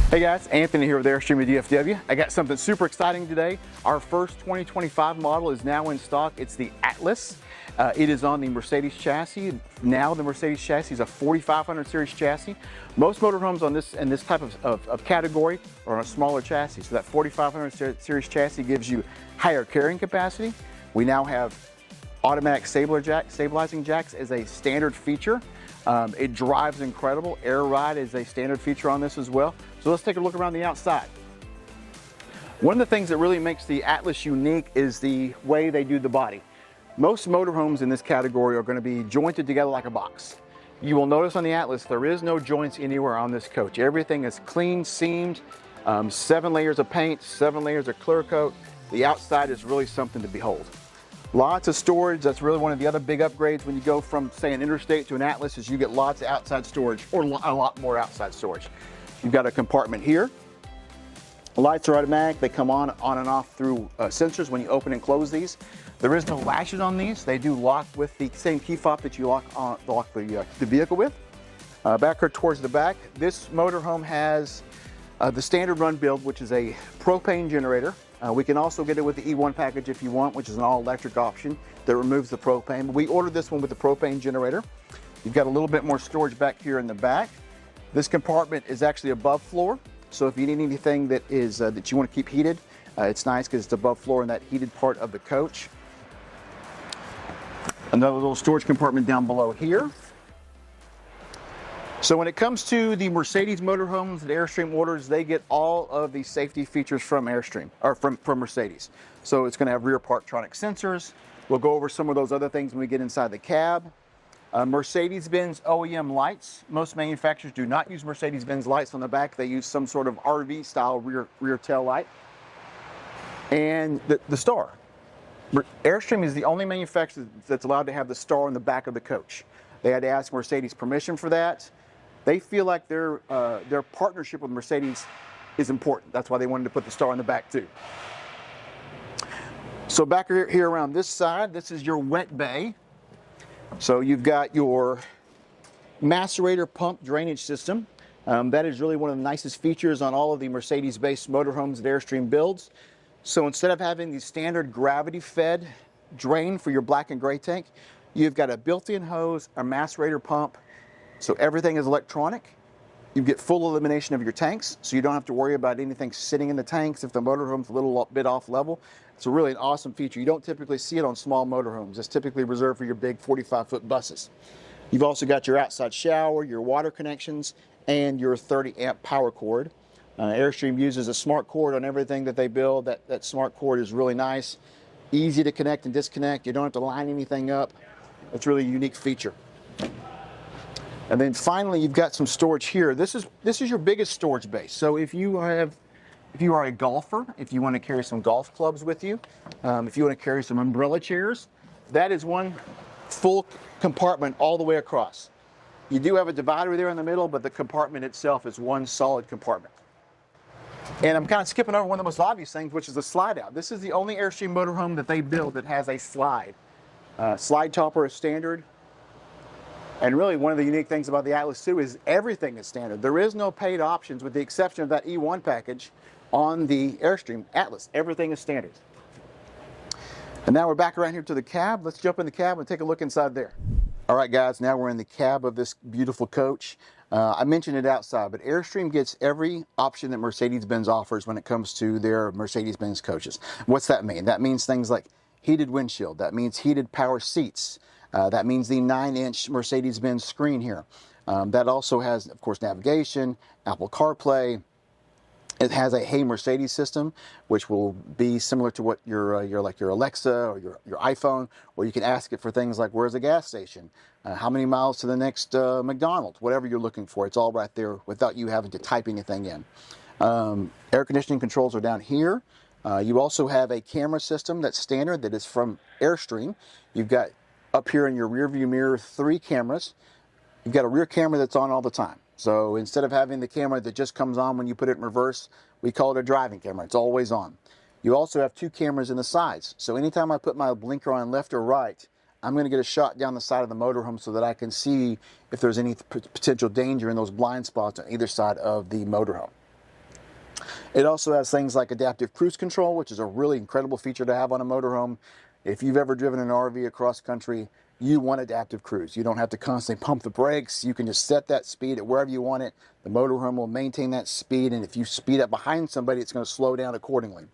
Hey guys, Anthony here with Airstream at DFW. I got something super exciting today. Our first 2025 model is now in stock. It's the Atlas. It is on the Mercedes chassis. Now the Mercedes chassis is a 4500 series chassis. Most motorhomes on this and this type of category are on a smaller chassis. So that 4500 series chassis gives you higher carrying capacity. We now have automatic stabilizing jacks as a standard feature. It drives incredible. Air ride is a standard feature on this as well. So let's take a look around the outside. One of the things that really makes the Atlas unique is the way they do the body. Most motorhomes in this category are going to be jointed together like a box. You will notice on the Atlas there is no joints anywhere on this coach. Everything is clean, seamed, 7 layers of paint, 7 layers of clear coat. The outside is really something to behold. Lots of storage. That's really one of the other big upgrades when you go from, say, an Interstate to an Atlas, is you get lots of outside storage, or a lot more outside storage. You've got a compartment here. The lights are automatic. They come on and off through sensors when you open and close these. There is no latches on these. They do lock with the same key fob that you lock the vehicle with. Back here towards the back, this motorhome has the standard run build, which is a propane generator. We can also get it with the E1 package if you want, which is an all-electric option that removes the propane. But we ordered this one with the propane generator. You've got a little bit more storage back here in the back. This compartment is actually above floor, so if you need anything that is that you want to keep heated, it's nice because it's above floor in that heated part of the coach. Another little storage compartment down below here. So when it comes to the Mercedes motorhomes that Airstream orders, they get all of the safety features from Airstream, or from Mercedes. So it's going to have rear parktronic sensors. We'll go over some of those other things when we get inside the cab. Mercedes-Benz OEM lights. Most manufacturers do not use Mercedes-Benz lights on the back. They use some sort of RV style rear tail light. And the star. Airstream is the only manufacturer that's allowed to have the star on the back of the coach. They had to ask Mercedes permission for that. They feel like their partnership with Mercedes is important. That's why they wanted to put the star on the back too. So back here around this side, this is your wet bay. So you've got your macerator pump drainage system. That is really one of the nicest features on all of the Mercedes-based motorhomes that Airstream builds. So instead of having the standard gravity-fed drain for your black and gray tank, you've got a built-in hose, a macerator pump, so everything is electronic. You get full elimination of your tanks, so you don't have to worry about anything sitting in the tanks if the motorhome's a little bit off level. It's really an awesome feature. You don't typically see it on small motorhomes. It's typically reserved for your big 45-foot buses. You've also got your outside shower, your water connections, and your 30-amp power cord. Airstream uses a smart cord on everything that they build. That smart cord is really nice, easy to connect and disconnect. You don't have to line anything up. It's really a unique feature. And then finally, you've got some storage here. This is your biggest storage base. So if you are a golfer, if you want to carry some golf clubs with you, if you want to carry some umbrella chairs, that is one full compartment all the way across. You do have a divider there in the middle, but the compartment itself is one solid compartment. And I'm kind of skipping over one of the most obvious things, which is the slide out. This is the only Airstream motorhome that they build that has a slide. Slide topper is standard. And really one of the unique things about the Atlas 2 is everything is standard. There is no paid options with the exception of that E1 package on the Airstream Atlas. Everything is standard. And now we're back around here to the cab. Let's jump in the cab and take a look inside there. All right, guys, now we're in the cab of this beautiful coach. I mentioned it outside, but Airstream gets every option that Mercedes-Benz offers when it comes to their Mercedes-Benz coaches. What's that mean? That means things like heated windshield. That means heated power seats. That means the 9-inch Mercedes-Benz screen here. That also has, of course, navigation, Apple CarPlay. It has a Hey Mercedes system, which will be similar to what your Alexa or your iPhone, where you can ask it for things like, where's a gas station? How many miles to the next McDonald's? Whatever you're looking for, it's all right there without you having to type anything in. Air conditioning controls are down here. You also have a camera system that's standard that is from Airstream. You've got up here in your rear view mirror 3 cameras. You've got a rear camera that's on all the time. So instead of having the camera that just comes on when you put it in reverse, we call it a driving camera. It's always on. You also have 2 cameras in the sides. So anytime I put my blinker on left or right, I'm going to get a shot down the side of the motorhome so that I can see if there's any potential danger in those blind spots on either side of the motorhome. It also has things like adaptive cruise control, which is a really incredible feature to have on a motorhome. If you've ever driven an RV across country, you want adaptive cruise. You don't have to constantly pump the brakes. You can just set that speed at wherever you want it. The motorhome will maintain that speed, and if you speed up behind somebody, it's going to slow down accordingly.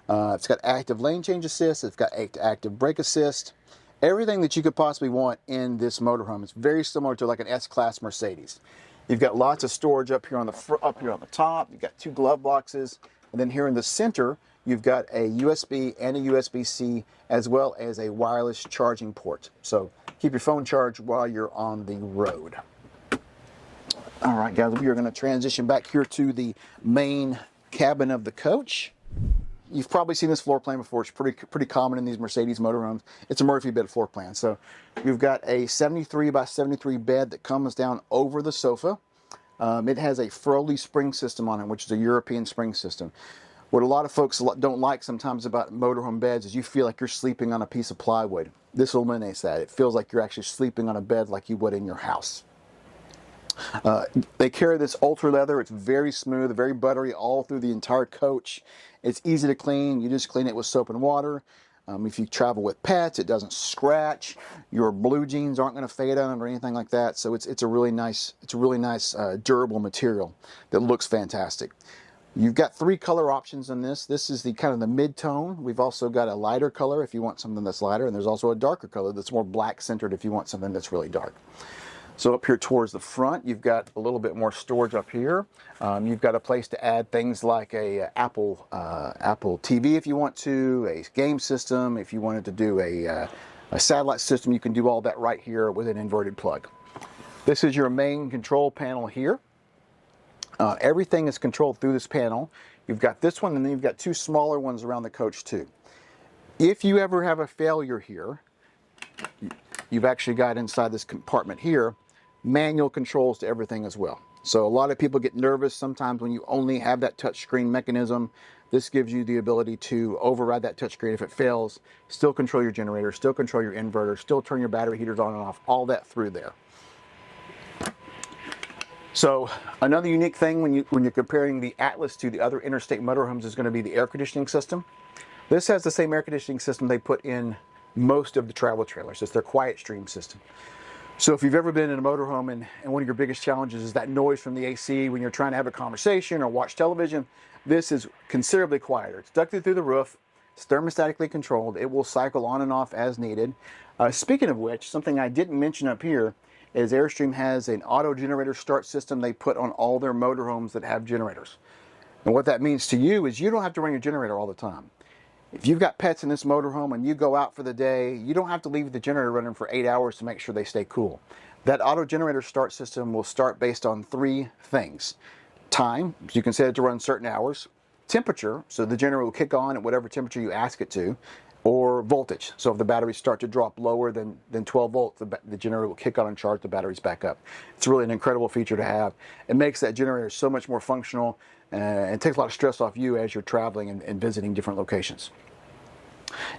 It's got active lane change assist. It's got active brake assist. Everything that you could possibly want in this motorhome. It's very similar to like an S-Class Mercedes. You've got lots of storage up here on the top. You've got 2 glove boxes, and then here in the center, you've got a USB and a USB-C, as well as a wireless charging port. So keep your phone charged while you're on the road. All right, guys, we are going to transition back here to the main cabin of the coach. You've probably seen this floor plan before. It's pretty common in these Mercedes motorhomes. It's a Murphy bed floor plan. So you've got a 73 by 73 bed that comes down over the sofa. It has a Froley spring system on it, which is a European spring system. What a lot of folks don't like sometimes about motorhome beds is you feel like you're sleeping on a piece of plywood. This eliminates that. It feels like you're actually sleeping on a bed like you would in your house. They carry this ultra leather. It's very smooth, very buttery all through the entire coach. It's easy to clean. You just clean it with soap and water. If you travel with pets, it doesn't scratch. Your blue jeans aren't going to fade on it or anything like that. So it's a really nice durable material that looks fantastic. You've got 3 color options in this. This is the kind of the mid-tone. We've also got a lighter color if you want something that's lighter, and there's also a darker color that's more black centered if you want something that's really dark. So up here towards the front, you've got a little bit more storage up here. You've got a place to add things like a Apple TV if you want to, a game system. If you wanted to do a satellite system, you can do all that right here with an inverted plug. This is your main control panel here. Everything is controlled through this panel. You've got this one, and then you've got 2 smaller ones around the coach too. If you ever have a failure here, you've actually got inside this compartment here manual controls to everything as well. So a lot of people get nervous sometimes when you only have that touchscreen mechanism. This gives you the ability to override that touchscreen if it fails, still control your generator, still control your inverter, still turn your battery heaters on and off, all that through there. So another unique thing when you're comparing the Atlas to the other interstate motorhomes is going to be the air conditioning system. This has the same air conditioning system they put in most of the travel trailers. It's their QuietStream system. So if you've ever been in a motorhome and one of your biggest challenges is that noise from the AC when you're trying to have a conversation or watch television, this is considerably quieter. It's ducted through the roof. It's thermostatically controlled. It will cycle on and off as needed. Speaking of which, something I didn't mention up here is Airstream has an auto generator start system they put on all their motorhomes that have generators. And what that means to you is you don't have to run your generator all the time. If you've got pets in this motorhome and you go out for the day, you don't have to leave the generator running for 8 hours to make sure they stay cool. That auto generator start system will start based on 3 things. Time, so you can set it to run certain hours. Temperature, so the generator will kick on at whatever temperature you ask it to. Or voltage, so if the batteries start to drop lower than 12 volts, the generator will kick on and charge the batteries back up. It's really an incredible feature to have. It makes that generator so much more functional, and it takes a lot of stress off you as you're traveling and visiting different locations.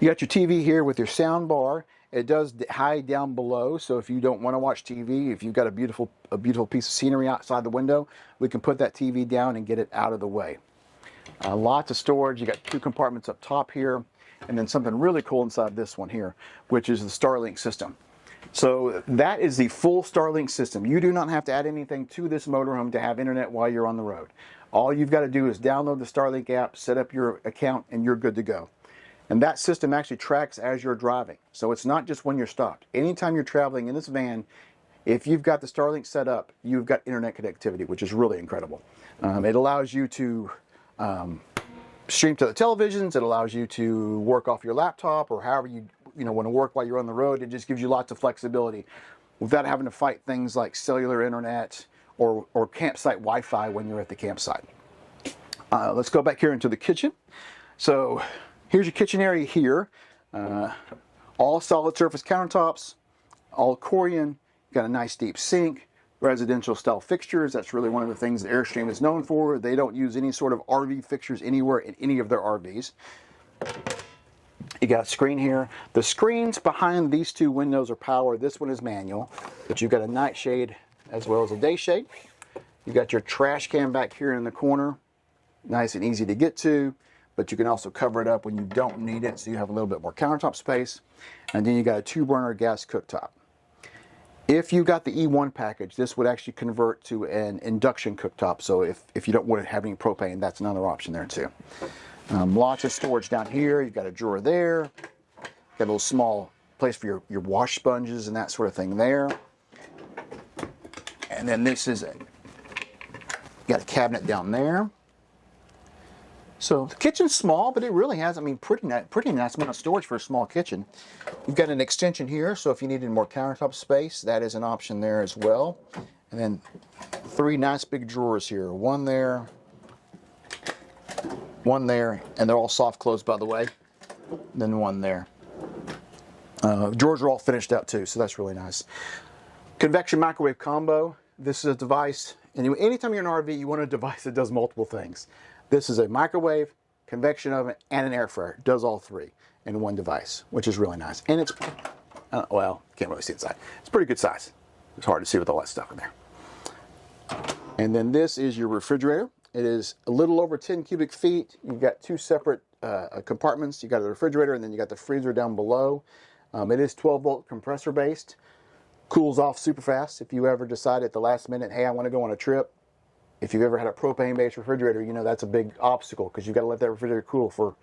You got your TV here with your sound bar. It does hide down below, so if you don't want to watch TV, if you've got a beautiful piece of scenery outside the window, we can put that TV down and get it out of the way. Lots of storage. You got 2 compartments up top here, and then something really cool inside this one here, which is the Starlink system. So that is the full Starlink system. You do not have to add anything to this motorhome to have internet while you're on the road. All you've got to do is download the Starlink app, set up your account, and you're good to go. And that system actually tracks as you're driving. So it's not just when you're stopped. Anytime you're traveling in this van, if you've got the Starlink set up, you've got internet connectivity, which is really incredible. It allows you to stream to the televisions. It allows you to work off your laptop or however you want to work while you're on the road. It just gives you lots of flexibility without having to fight things like cellular internet or campsite Wi-Fi when you're at the campsite. Let's go back here into the kitchen. So here's your kitchen area here. All solid surface countertops, all Corian. Got a nice deep sink, residential style fixtures. That's really one of the things that Airstream is known for. They don't use any sort of RV fixtures anywhere in any of their RVs. You got a screen here. The screens behind these 2 windows are power. This one is manual, but you've got a night shade as well as a day shade. You got your trash can back here in the corner. nice and easy to get to, but you can also cover it up when you don't need it, so you have a little bit more countertop space. And then you got a 2-burner gas cooktop. If you got the E1 package, this would actually convert to an induction cooktop. So if you don't want to have any propane, that's another option there too. Lots of storage down here. You've got a drawer there. Got a little small place for your wash sponges and that sort of thing there. And then this is got a cabinet down there. So the kitchen's small, but it really has, I mean, pretty nice amount of storage for a small kitchen. You've got an extension here, so if you needed more countertop space, that is an option there as well. And then 3 nice big drawers here. One there, and they're all soft closed, by the way. Then one there. Drawers are all finished out too, so that's really nice. Convection microwave combo. This is a device, and anytime you're in an RV, you want a device that does multiple things. This is a microwave, convection oven, and an air fryer. It does all 3 in one device, which is really nice. And it's, well, can't really see inside. It's pretty good size. It's hard to see with all that stuff in there. And then this is your refrigerator. It is a little over 10 cubic feet. You've got 2 separate compartments. You got the refrigerator, and then you got the freezer down below. It is 12-volt compressor based. Cools off super fast. If you ever decide at the last minute, hey, I want to go on a trip. If you've ever had a propane-based refrigerator, you know that's a big obstacle because you've got to let that refrigerator cool for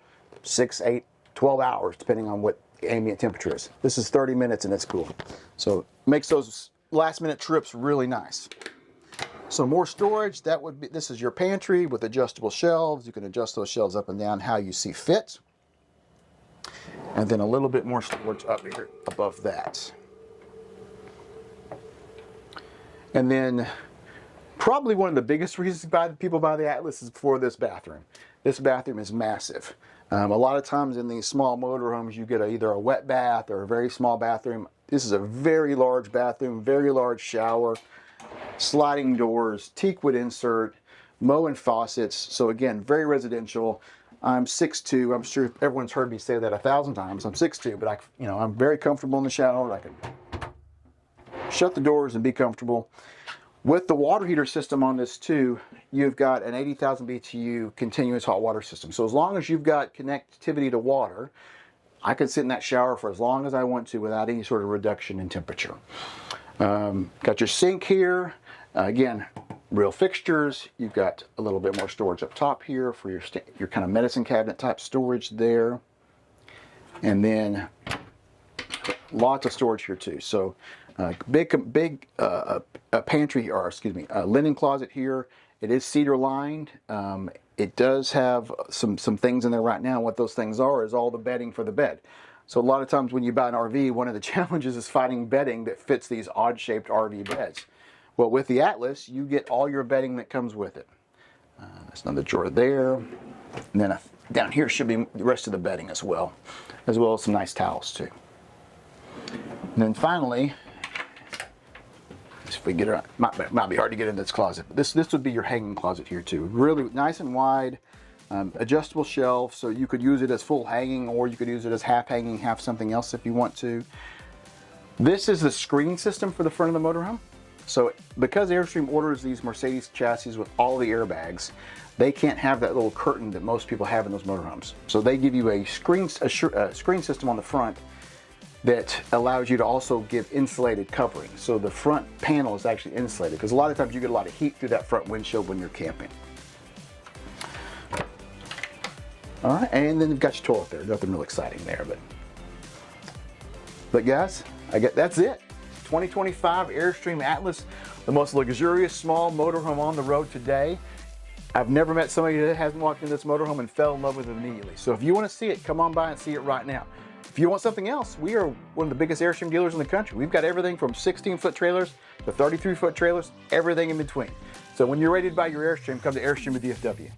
6, 8, 12 hours, depending on what the ambient temperature is. This is 30 minutes and it's cool. So it makes those last-minute trips really nice. So more storage, that would be, this is your pantry with adjustable shelves. You can adjust those shelves up and down how you see fit. And then a little bit more storage up here above that. And then probably one of the biggest reasons people buy the Atlas is for this bathroom. This bathroom is massive. A lot of times in these small motorhomes, you get either a wet bath or a very small bathroom. This is a very large bathroom, very large shower, sliding doors, teakwood insert, Moen faucets. So again, very residential. I'm 6'2". I'm sure everyone's heard me say that 1,000 times. I'm 6'2", but I'm very comfortable in the shower. I can shut the doors and be comfortable. With the water heater system on this too, you've got an 80,000 BTU continuous hot water system. So as long as you've got connectivity to water, I can sit in that shower for as long as I want to without any sort of reduction in temperature. Got your sink here. Again, real fixtures. You've got a little bit more storage up top here for your kind of medicine cabinet type storage there. And then lots of storage here too. So big pantry, or excuse me, linen closet here. It is cedar lined. It does have some things in there right now. What those things are is all the bedding for the bed. So a lot of times when you buy an RV, one of the challenges is finding bedding that fits these odd shaped RV beds. Well, with the Atlas, you get all your bedding that comes with it. There's another drawer there. And then down here should be the rest of the bedding as well as some nice towels too. And then finally, if we get it, might be hard to get in this closet. But this would be your hanging closet here too. Really nice and wide, adjustable shelf, so you could use it as full hanging, or you could use it as half hanging, half something else if you want to. This is the screen system for the front of the motorhome. So because Airstream orders these Mercedes chassis with all the airbags, they can't have that little curtain that most people have in those motorhomes. So they give you a screen system on the front that allows you to also give insulated covering. So the front panel is actually insulated, because a lot of times you get a lot of heat through that front windshield when you're camping. All right, and then you've got your toilet there. Nothing real exciting there, but guys, that's it. 2025 Airstream Atlas, the most luxurious small motorhome on the road today. I've never met somebody that hasn't walked in this motorhome and fell in love with it immediately. So if you want to see it, come on by and see it right now. If you want something else, we are one of the biggest Airstream dealers in the country. We've got everything from 16-foot trailers to 33-foot trailers, everything in between. So when you're ready to buy your Airstream, come to Airstream at DFW.